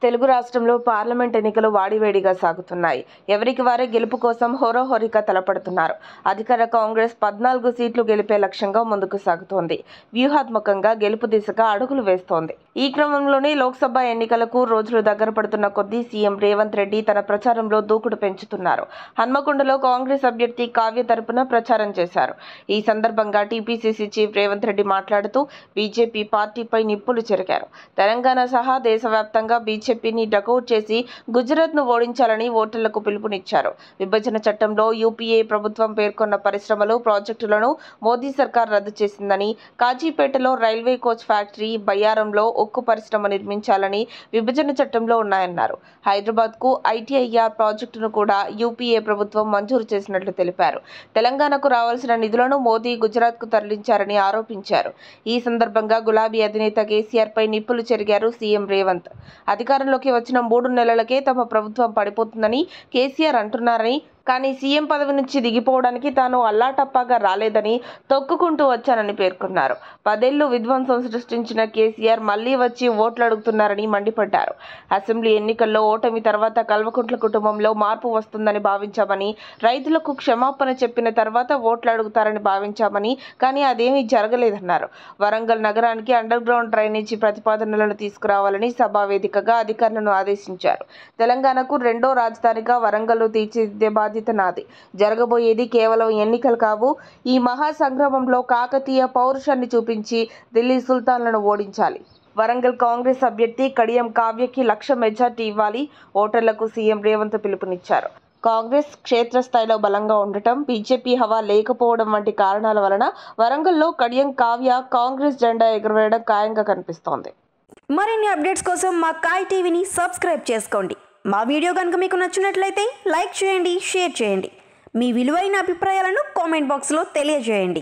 తెలుగు రాష్ట్రంలో పార్లమెంట్ ఎన్నికలు వాడివేడిగా సాగుతున్నాయి. ఎవరికి వారే గెలుపు కోసం హోరాహోరీగా తలపడుతున్నారు. అధికార కాంగ్రెస్ 14 సీట్లు గెలిపే లక్ష్యంగా ముందుకు సాగుతోంది. వ్యూహాత్మకంగా గెలుపు దిశగా అడుగులు వేస్తోంది. ఈ క్రమంలోనే లోక్సభ ఎన్నికలకు రోజులు దగ్గర పడుతున్న కొద్దీ సీఎం రేవంత్ రెడ్డి తన ప్రచారంలో దూకుడు పెంచుతున్నారు. హన్మకొండలో కాంగ్రెస్ అభ్యర్థి కావ్య తరపున ప్రచారం చేశారు. ఈ సందర్భంగా టీపీసీసీ చీఫ్ రేవంత్ రెడ్డి మాట్లాడుతూ బీజేపీ పార్టీపై నిప్పులు చెరిగారు. తెలంగాణ సహా దేశవ్యాప్తంగా బీజేపీని డకౌట్ చేసి గుజరాత్ను ఓడించాలని ఓటర్లకు పిలుపునిచ్చారు. విభజన చట్టంలో యూపీఏ ప్రభుత్వం పేర్కొన్న పరిశ్రమలు, ప్రాజెక్టులను మోదీ సర్కార్ రద్దు చేసిందని, కాజీపేటలో రైల్వే కోచ్ ఫ్యాక్టరీ, బయ్యారంలో ఉక్కు పరిశ్రమ నిర్మించాలని విభజన చట్టంలో ఉన్నాయన్నారు. హైదరాబాద్కు ఐటీఐఆర్ ప్రాజెక్టును కూడా యూపీఏ ప్రభుత్వం మంజూరు చేసినట్లు తెలిపారు. తెలంగాణకు రావాల్సిన నిధులను మోదీ గుజరాత్కు తరలించారని ఆరోపించారు. ఈ సందర్భంగా గులాబీ అధినేత కేసీఆర్పై నిప్పులు చెరిగారు సీఎం రేవంత్. అధికారంలోకి వచ్చిన 3 నెలలకే తమ ప్రభుత్వం పడిపోతుందని కేసీఆర్ అంటున్నారని, కానీ సీఎం పదవి నుంచి దిగిపోవడానికి తాను అల్లాటప్పాగా రాలేదని, తొక్కుకుంటూ వచ్చానని పేర్కొన్నారు. 10 ఏళ్లు విధ్వంసం సృష్టించిన కేసీఆర్ మళ్లీ వచ్చి ఓట్లు అడుగుతున్నారని మండిపడ్డారు. అసెంబ్లీ ఎన్నికల్లో ఓటమి తర్వాత కల్వకుంట్ల కుటుంబంలో మార్పు వస్తుందని భావించామని, రైతులకు క్షమాపణ చెప్పిన తర్వాత ఓట్లు అడుగుతారని భావించామని, కానీ అదేమీ జరగలేదన్నారు. వరంగల్ నగరానికి అండర్ గ్రౌండ్ డ్రైనేజీ ప్రతిపాదనలను తీసుకురావాలని సభా వేదికగా అధికారులను ఆదేశించారు. తెలంగాణకు రెండో రాజధానిగా వరంగల్ను తీర్చిదిద్దే బాధ్యత నాది. జరగబోయేది కేవలం ఎన్నికలు కావు. ఈ మహా సంగ్రామంలో కాకతీయ పౌరుషాన్ని చూపించి ఢిల్లీ సుల్తాన్లను ఓడించాలి. వరంగల్ కాంగ్రెస్ అభ్యర్థి కడియం కావ్యకి 1,00,000 మెజార్టీ ఇవ్వాలి. ఓటర్లకు సీఎం రేవంత్ పిలుపునిచ్చారు. కాంగ్రెస్ క్షేత్రస్థాయిలో బలంగా ఉండటం, బీజేపీ హవా లేకపోవడం వంటి కారణాల వలన వరంగల్లో కడియం కావ్య కాంగ్రెస్ జెండా ఎగురవేయడం ఖాయంగా కనిపిస్తోంది. మరిన్ని అప్డేట్స్ కోసం మా కాయ్ టీవీని సబ్స్క్రైబ్ చేసుకోండి. మా వీడియో కనుక మీకు నచ్చినట్లయితే లైక్ చేయండి, షేర్ చేయండి. మీ విలువైన అభిప్రాయాలను కామెంట్ బాక్స్లో తెలియజేయండి.